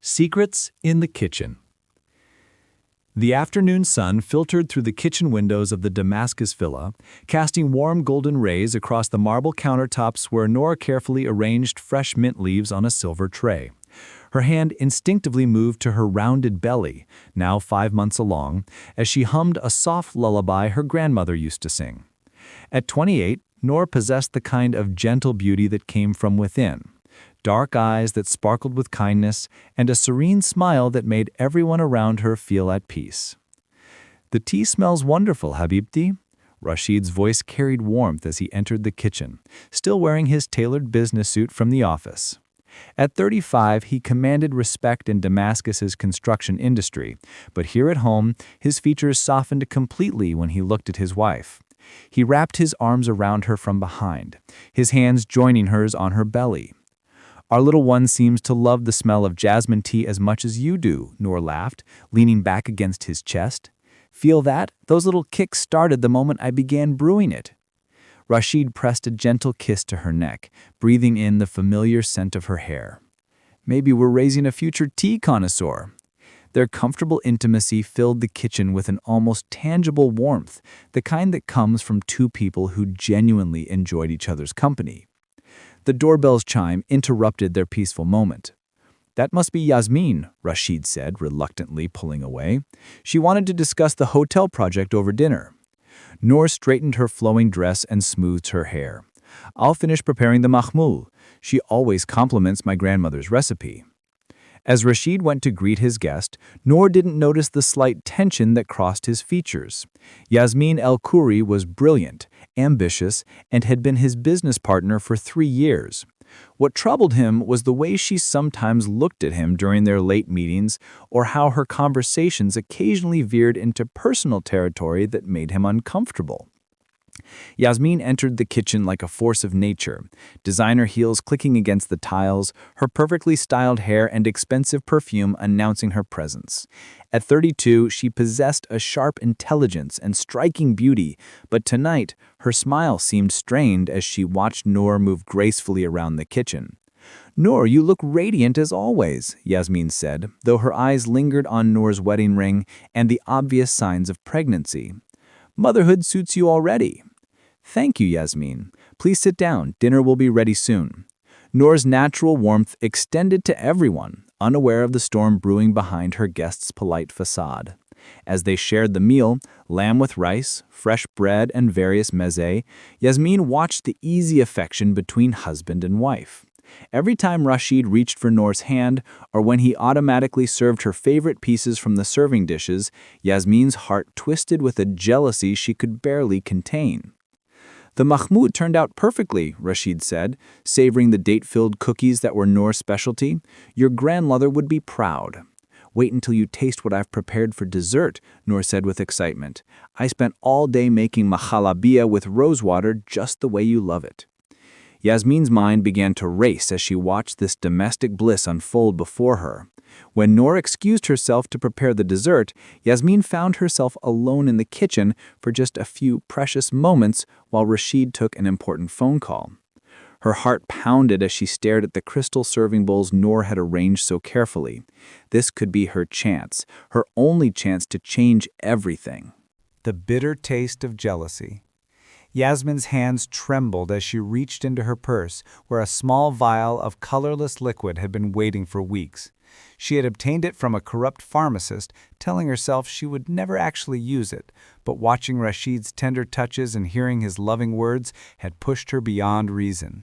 Secrets in the Kitchen. The afternoon sun filtered through the kitchen windows of the Damascus villa, casting warm golden rays across the marble countertops where Nora carefully arranged fresh mint leaves on a silver tray. Her hand instinctively moved to her rounded belly, now 5 months along, as she hummed a soft lullaby her grandmother used to sing. At 28, Nora possessed the kind of gentle beauty that came from within. Dark eyes that sparkled with kindness, and a serene smile that made everyone around her feel at peace. "The tea smells wonderful, Habibti." Rashid's voice carried warmth as he entered the kitchen, still wearing his tailored business suit from the office. At 35, he commanded respect in Damascus's construction industry, but here at home, his features softened completely when he looked at his wife. He wrapped his arms around her from behind, his hands joining hers on her belly. "Our little one seems to love the smell of jasmine tea as much as you do," Noor laughed, leaning back against his chest. "Feel that? Those little kicks started the moment I began brewing it." Rashid pressed a gentle kiss to her neck, breathing in the familiar scent of her hair. "Maybe we're raising a future tea connoisseur." Their comfortable intimacy filled the kitchen with an almost tangible warmth, the kind that comes from two people who genuinely enjoyed each other's company. The doorbell's chime interrupted their peaceful moment. "That must be Yasmin," Rashid said, reluctantly pulling away. "She wanted to discuss the hotel project over dinner." Noor straightened her flowing dress and smoothed her hair. "I'll finish preparing the mahmoul. She always compliments my grandmother's recipe." As Rashid went to greet his guest, Noor didn't notice the slight tension that crossed his features. Yasmin El-Khoury was brilliant, ambitious, and had been his business partner for 3 years. What troubled him was the way she sometimes looked at him during their late meetings, or how her conversations occasionally veered into personal territory that made him uncomfortable. Yasmin entered the kitchen like a force of nature, designer heels clicking against the tiles, her perfectly styled hair and expensive perfume announcing her presence. At 32, she possessed a sharp intelligence and striking beauty, but tonight, her smile seemed strained as she watched Noor move gracefully around the kitchen. "Noor, you look radiant as always," Yasmin said, though her eyes lingered on Noor's wedding ring and the obvious signs of pregnancy. "Motherhood suits you already." "Thank you, Yasmin. Please sit down. Dinner will be ready soon." Noor's natural warmth extended to everyone, unaware of the storm brewing behind her guest's polite facade. As they shared the meal, lamb with rice, fresh bread, and various meze, Yasmin watched the easy affection between husband and wife. Every time Rashid reached for Noor's hand, or when he automatically served her favorite pieces from the serving dishes, Yasmin's heart twisted with a jealousy she could barely contain. "The mahmoud turned out perfectly," Rashid said, savoring the date-filled cookies that were Noor's specialty. "Your grandmother would be proud." "Wait until you taste what I've prepared for dessert," Noor said with excitement. "I spent all day making mahalabia with rosewater just the way you love it." Yasmin's mind began to race as she watched this domestic bliss unfold before her. When Noor excused herself to prepare the dessert, Yasmin found herself alone in the kitchen for just a few precious moments while Rashid took an important phone call. Her heart pounded as she stared at the crystal serving bowls Noor had arranged so carefully. This could be her chance, her only chance to change everything. The bitter taste of jealousy. Yasmin's hands trembled as she reached into her purse, where a small vial of colorless liquid had been waiting for weeks. She had obtained it from a corrupt pharmacist, telling herself she would never actually use it, but watching Rashid's tender touches and hearing his loving words had pushed her beyond reason.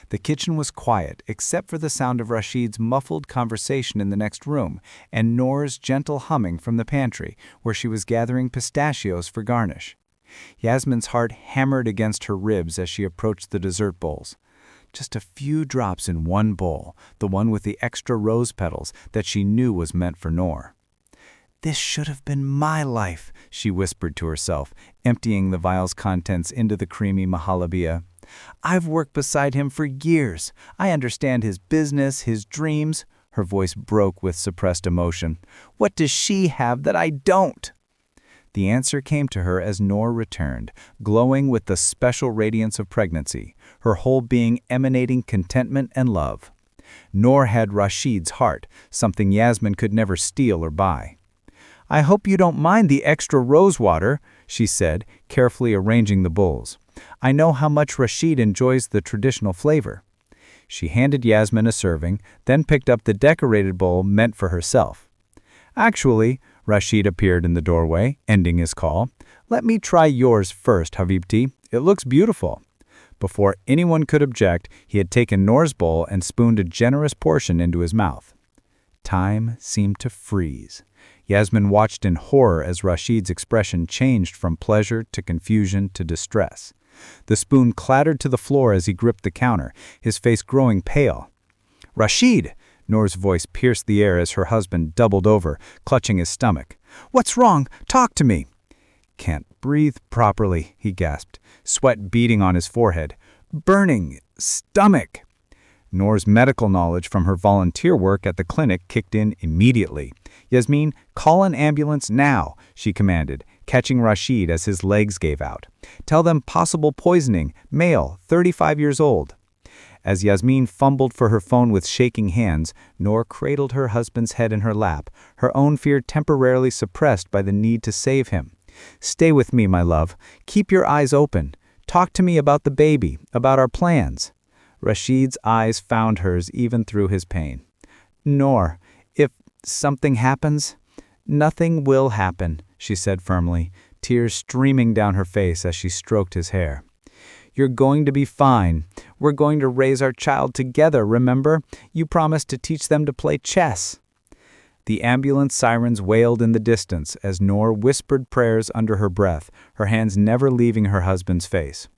The kitchen was quiet, except for the sound of Rashid's muffled conversation in the next room and Noor's gentle humming from the pantry, where she was gathering pistachios for garnish. Yasmin's heart hammered against her ribs as she approached the dessert bowls. Just a few drops in one bowl, the one with the extra rose petals that she knew was meant for Noor. "This should have been my life," she whispered to herself, emptying the vial's contents into the creamy mahalabia. "I've worked beside him for years. I understand his business, his dreams." Her voice broke with suppressed emotion. "What does she have that I don't?" The answer came to her as Noor returned, glowing with the special radiance of pregnancy, her whole being emanating contentment and love. Noor had Rashid's heart, something Yasmin could never steal or buy. "I hope you don't mind the extra rose water," she said, carefully arranging the bowls. "I know how much Rashid enjoys the traditional flavor." She handed Yasmin a serving, then picked up the decorated bowl meant for herself. "Actually," Rashid appeared in the doorway, ending his call, "let me try yours first, Habibti. It looks beautiful." Before anyone could object, he had taken Noor's bowl and spooned a generous portion into his mouth. Time seemed to freeze. Yasmin watched in horror as Rashid's expression changed from pleasure to confusion to distress. The spoon clattered to the floor as he gripped the counter, his face growing pale. "Rashid!" Noor's voice pierced the air as her husband doubled over, clutching his stomach. "What's wrong? Talk to me!" "Can't breathe properly," he gasped, sweat beading on his forehead. "Burning stomach!" Noor's medical knowledge from her volunteer work at the clinic kicked in immediately. "Yasmin, call an ambulance now," she commanded, catching Rashid as his legs gave out. "Tell them possible poisoning, male, 35 years old." As Yasmin fumbled for her phone with shaking hands, Noor cradled her husband's head in her lap, her own fear temporarily suppressed by the need to save him. "Stay with me, my love. Keep your eyes open. Talk to me about the baby, about our plans." Rashid's eyes found hers even through his pain. "Noor, if something happens—" "Nothing will happen," she said firmly, tears streaming down her face as she stroked his hair. "You're going to be fine. We're going to raise our child together, remember? You promised to teach them to play chess." The ambulance sirens wailed in the distance as Noor whispered prayers under her breath, her hands never leaving her husband's face.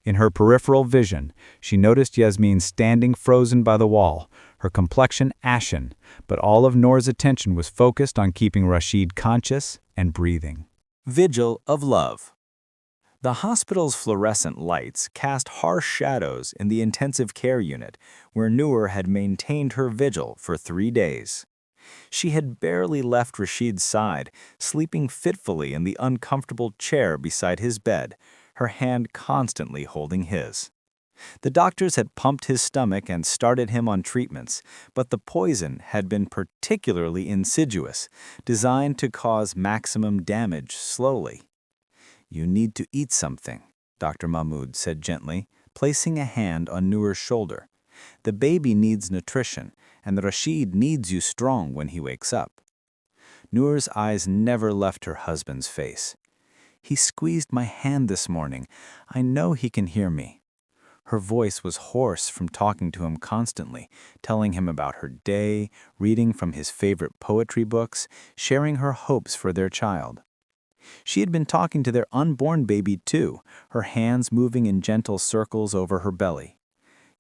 In her peripheral vision, she noticed Yasmin standing frozen by the wall, her complexion ashen, but all of Noor's attention was focused on keeping Rashid conscious and breathing. Vigil of Love. The hospital's fluorescent lights cast harsh shadows in the intensive care unit, where Noor had maintained her vigil for 3 days. She had barely left Rashid's side, sleeping fitfully in the uncomfortable chair beside his bed, her hand constantly holding his. The doctors had pumped his stomach and started him on treatments, but the poison had been particularly insidious, designed to cause maximum damage slowly. "You need to eat something," Dr. Mahmoud said gently, placing a hand on Noor's shoulder. "The baby needs nutrition, and Rashid needs you strong when he wakes up." Noor's eyes never left her husband's face. "He squeezed my hand this morning. I know he can hear me." Her voice was hoarse from talking to him constantly, telling him about her day, reading from his favorite poetry books, sharing her hopes for their child. She had been talking to their unborn baby too, her hands moving in gentle circles over her belly.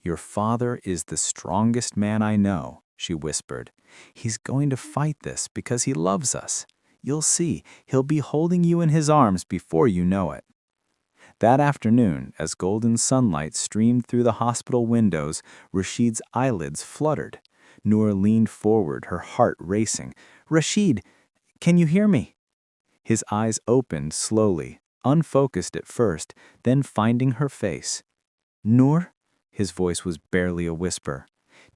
"Your father is the strongest man I know," she whispered. "He's going to fight this because he loves us. You'll see, he'll be holding you in his arms before you know it." That afternoon, as golden sunlight streamed through the hospital windows, Rashid's eyelids fluttered. Noor leaned forward, her heart racing. "Rashid, can you hear me?" His eyes opened slowly, unfocused at first, then finding her face. "Noor?" His voice was barely a whisper.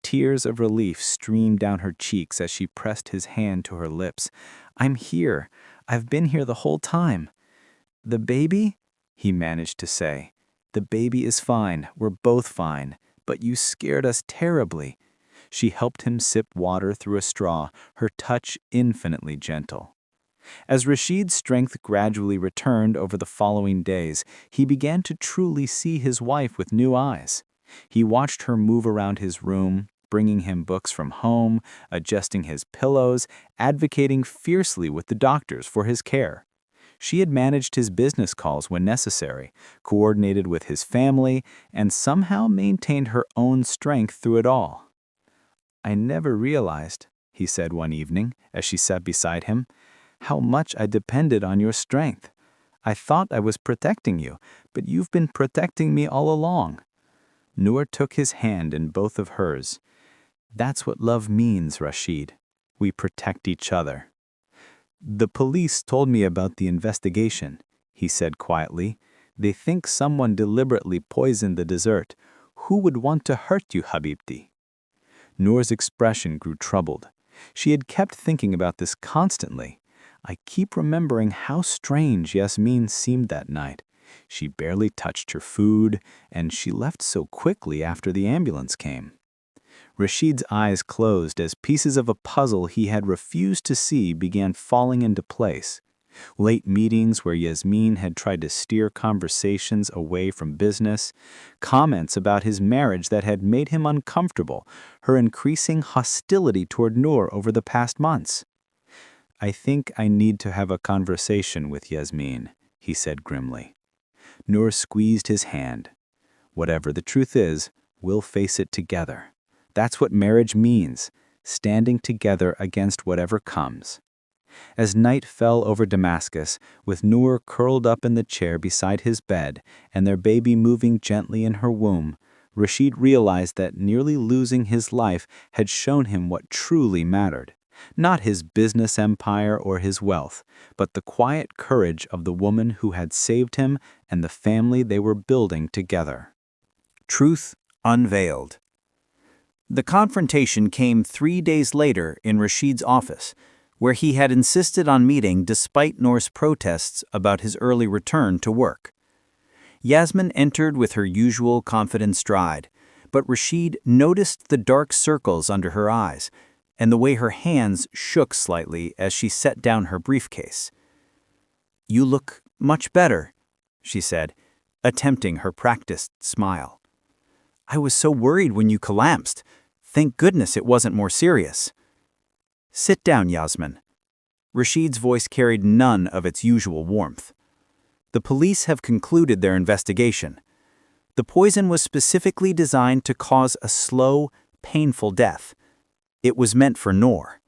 Tears of relief streamed down her cheeks as she pressed his hand to her lips. "I'm here. I've been here the whole time." "The baby?" he managed to say. "The baby is fine. We're both fine. But you scared us terribly." She helped him sip water through a straw, her touch infinitely gentle. As Rashid's strength gradually returned over the following days, he began to truly see his wife with new eyes. He watched her move around his room, bringing him books from home, adjusting his pillows, advocating fiercely with the doctors for his care. She had managed his business calls when necessary, coordinated with his family, and somehow maintained her own strength through it all. "I never realized," he said one evening as she sat beside him, "how much I depended on your strength. I thought I was protecting you, but you've been protecting me all along." Noor took his hand in both of hers. "That's what love means, Rashid. We protect each other." "The police told me about the investigation," he said quietly. "They think someone deliberately poisoned the dessert. Who would want to hurt you, Habibti?" Noor's expression grew troubled. She had kept thinking about this constantly. I keep remembering how strange Yasmin seemed that night. She barely touched her food, and she left so quickly after the ambulance came. Rashid's eyes closed as pieces of a puzzle he had refused to see began falling into place. Late meetings where Yasmin had tried to steer conversations away from business, comments about his marriage that had made him uncomfortable, her increasing hostility toward Noor over the past months. "I think I need to have a conversation with Yasmin," he said grimly. Noor squeezed his hand. "Whatever the truth is, we'll face it together. That's what marriage means, standing together against whatever comes." As night fell over Damascus, with Noor curled up in the chair beside his bed and their baby moving gently in her womb, Rashid realized that nearly losing his life had shown him what truly mattered. Not his business empire or his wealth, but the quiet courage of the woman who had saved him and the family they were building together. Truth unveiled. The confrontation came 3 days later in Rashid's office, where he had insisted on meeting despite Noor's protests about his early return to work. Yasmin entered with her usual confident stride, but Rashid noticed the dark circles under her eyes and the way her hands shook slightly as she set down her briefcase. "You look much better," she said, attempting her practiced smile. "I was so worried when you collapsed. Thank goodness it wasn't more serious." "Sit down, Yasmin." Rashid's voice carried none of its usual warmth. "The police have concluded their investigation. The poison was specifically designed to cause a slow, painful death. It was meant for Noor."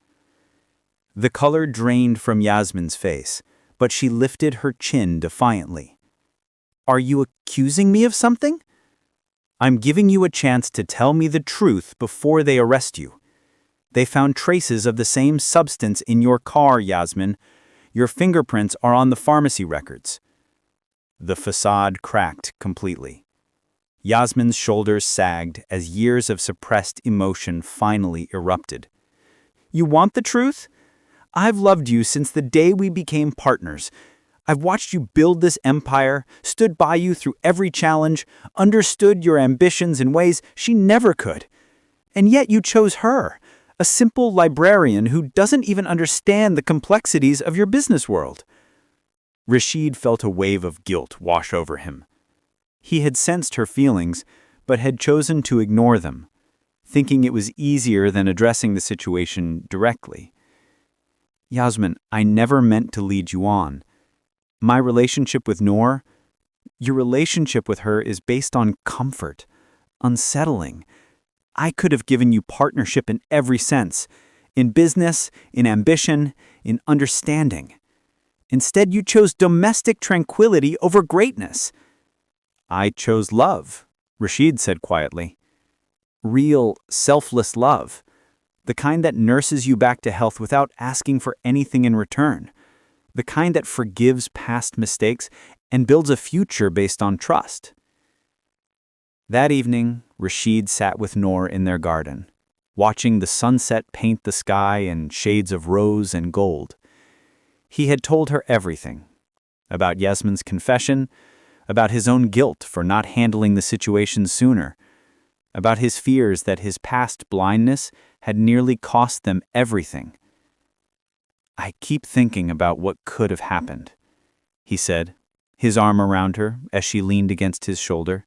The color drained from Yasmin's face, but she lifted her chin defiantly. "Are you accusing me of something?" "I'm giving you a chance to tell me the truth before they arrest you. They found traces of the same substance in your car, Yasmin. Your fingerprints are on the pharmacy records." The facade cracked completely. Yasmin's shoulders sagged as years of suppressed emotion finally erupted. "You want the truth? I've loved you since the day we became partners. I've watched you build this empire, stood by you through every challenge, understood your ambitions in ways she never could. And yet you chose her, a simple librarian who doesn't even understand the complexities of your business world." Rashid felt a wave of guilt wash over him. He had sensed her feelings, but had chosen to ignore them, thinking it was easier than addressing the situation directly. "Yasmin, I never meant to lead you on. My relationship with Noor, your relationship with her is based on comfort, unsettling. I could have given you partnership in every sense, in business, in ambition, in understanding. Instead, you chose domestic tranquility over greatness." "I chose love," Rashid said quietly. "Real, selfless love. The kind that nurses you back to health without asking for anything in return. The kind that forgives past mistakes and builds a future based on trust." That evening, Rashid sat with Noor in their garden, watching the sunset paint the sky in shades of rose and gold. He had told her everything, about Yasmin's confession, about his own guilt for not handling the situation sooner, about his fears that his past blindness had nearly cost them everything. "I keep thinking about what could have happened," he said, his arm around her as she leaned against his shoulder.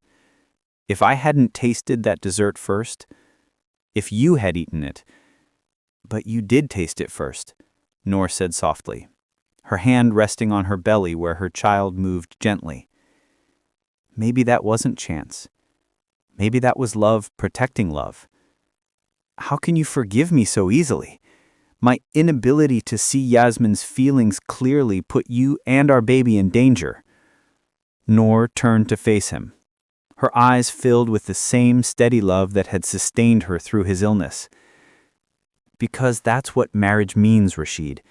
"If I hadn't tasted that dessert first, if you had eaten it." "But you did taste it first," Noor said softly, her hand resting on her belly where her child moved gently. "Maybe that wasn't chance. Maybe that was love protecting love. How can you forgive me so easily? My inability to see Yasmin's feelings clearly put you and our baby in danger." Noor turned to face him, her eyes filled with the same steady love that had sustained her through his illness. "Because that's what marriage means, Rashid.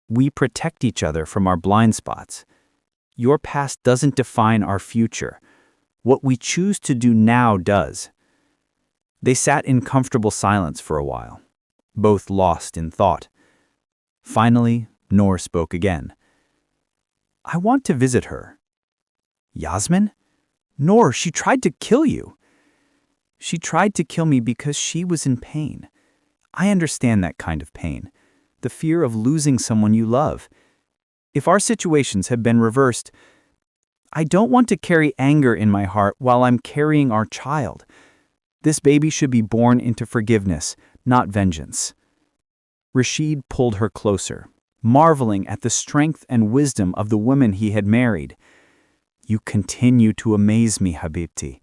We protect each other from our blind spots. Your past doesn't define our future. What we choose to do now does." They sat in comfortable silence for a while, both lost in thought. Finally, Noor spoke again. "I want to visit her." "Yasmin? Noor, she tried to kill you." "She tried to kill me because she was in pain. I understand that kind of pain, the fear of losing someone you love. If our situations had been reversed, I don't want to carry anger in my heart while I'm carrying our child. This baby should be born into forgiveness, not vengeance." Rashid pulled her closer, marveling at the strength and wisdom of the woman he had married. "You continue to amaze me, Habibti.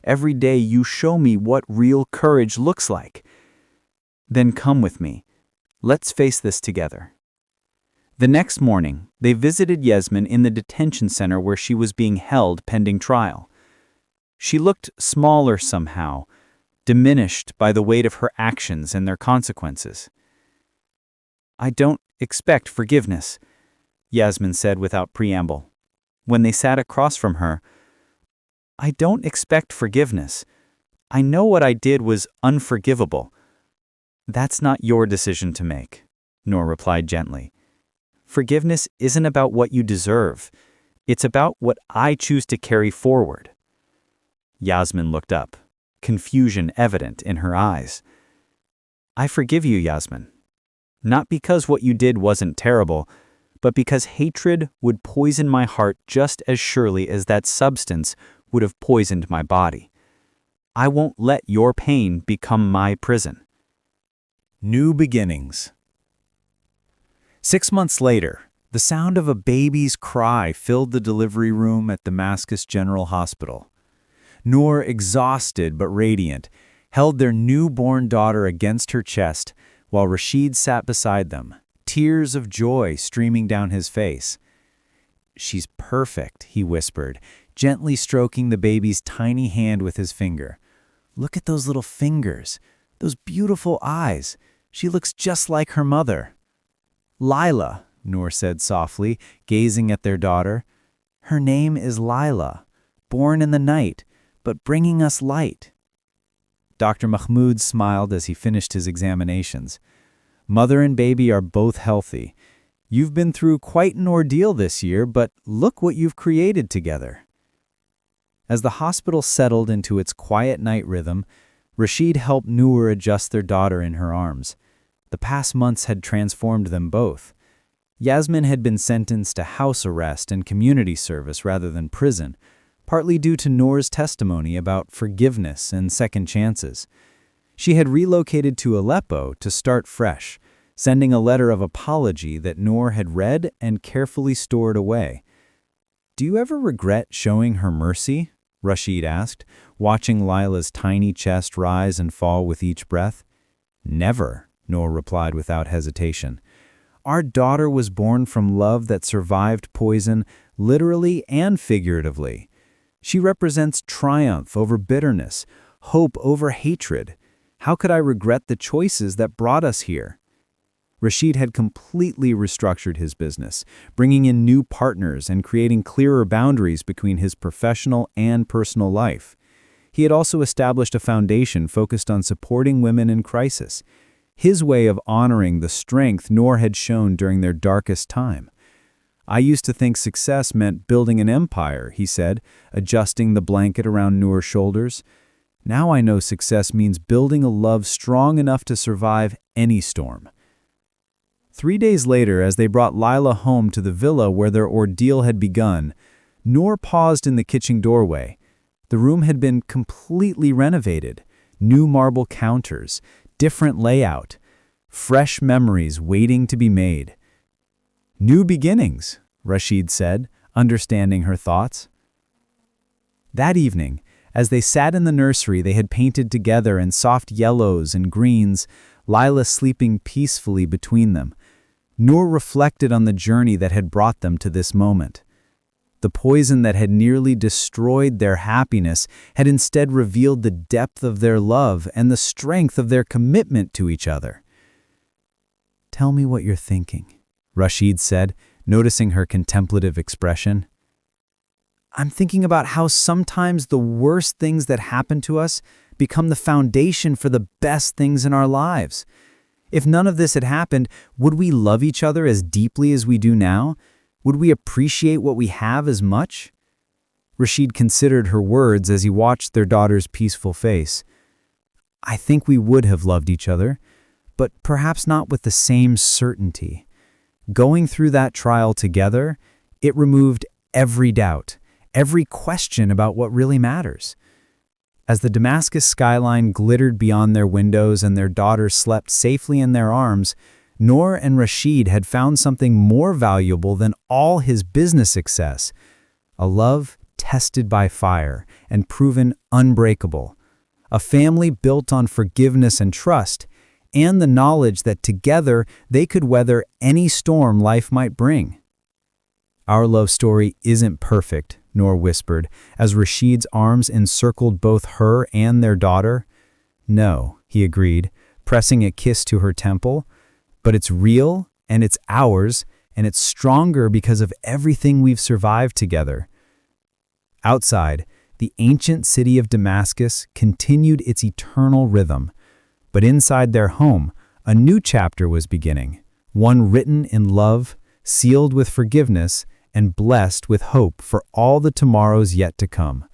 Every day you show me what real courage looks like. Then come with me. Let's face this together." The next morning, they visited Yasmin in the detention center where she was being held pending trial. She looked smaller somehow, diminished by the weight of her actions and their consequences. "I don't expect forgiveness," Yasmin said without preamble. When they sat across from her, "I don't expect forgiveness. I know what I did was unforgivable." "That's not your decision to make," Noor replied gently. "Forgiveness isn't about what you deserve. It's about what I choose to carry forward." Yasmin looked up, confusion evident in her eyes. "I forgive you, Yasmin. Not because what you did wasn't terrible, but because hatred would poison my heart just as surely as that substance would have poisoned my body. I won't let your pain become my prison." New beginnings. 6 months later, the sound of a baby's cry filled the delivery room at Damascus General Hospital. Noor, exhausted but radiant, held their newborn daughter against her chest while Rashid sat beside them, tears of joy streaming down his face. "She's perfect," he whispered, gently stroking the baby's tiny hand with his finger. "Look at those little fingers, those beautiful eyes. She looks just like her mother." "Lila," Noor said softly, gazing at their daughter. "Her name is Lila, born in the night, but bringing us light." Dr. Mahmoud smiled as he finished his examinations. "Mother and baby are both healthy. You've been through quite an ordeal this year, but look what you've created together." As the hospital settled into its quiet night rhythm, Rashid helped Noor adjust their daughter in her arms. The past months had transformed them both. Yasmin had been sentenced to house arrest and community service rather than prison, partly due to Noor's testimony about forgiveness and second chances. She had relocated to Aleppo to start fresh, sending a letter of apology that Noor had read and carefully stored away. "Do you ever regret showing her mercy?" Rashid asked, watching Lila's tiny chest rise and fall with each breath. "Never," Noor replied without hesitation. "Our daughter was born from love that survived poison, literally and figuratively. She represents triumph over bitterness, hope over hatred. How could I regret the choices that brought us here?" Rashid had completely restructured his business, bringing in new partners and creating clearer boundaries between his professional and personal life. He had also established a foundation focused on supporting women in crisis, his way of honoring the strength Noor had shown during their darkest time. "I used to think success meant building an empire," he said, adjusting the blanket around Noor's shoulders. "Now I know success means building a love strong enough to survive any storm." 3 days later, as they brought Lila home to the villa where their ordeal had begun, Noor paused in the kitchen doorway. The room had been completely renovated, new marble counters, different layout, fresh memories waiting to be made. "New beginnings," Rashid said, understanding her thoughts. That evening, as they sat in the nursery they had painted together in soft yellows and greens, Lila sleeping peacefully between them, Noor reflected on the journey that had brought them to this moment. The poison that had nearly destroyed their happiness had instead revealed the depth of their love and the strength of their commitment to each other. "Tell me what you're thinking," Rashid said, noticing her contemplative expression. I'm thinking about how sometimes the worst things that happen to us become the foundation for the best things in our lives. If none of this had happened, would we love each other as deeply as we do now? Would we appreciate what we have as much? Rashid considered her words as he watched their daughter's peaceful face. I think we would have loved each other, but perhaps not with the same certainty. Going through that trial together, it removed every doubt, every question about what really matters. As the Damascus skyline glittered beyond their windows and their daughter slept safely in their arms, Noor and Rashid had found something more valuable than all his business success, a love tested by fire and proven unbreakable, a family built on forgiveness and trust, and the knowledge that together they could weather any storm life might bring. Our love story isn't perfect, Noor whispered, as Rashid's arms encircled both her and their daughter. No, he agreed, pressing a kiss to her temple, but it's real, and it's ours, and it's stronger because of everything we've survived together. Outside, the ancient city of Damascus continued its eternal rhythm, but inside their home, a new chapter was beginning, one written in love, sealed with forgiveness, and blessed with hope for all the tomorrows yet to come.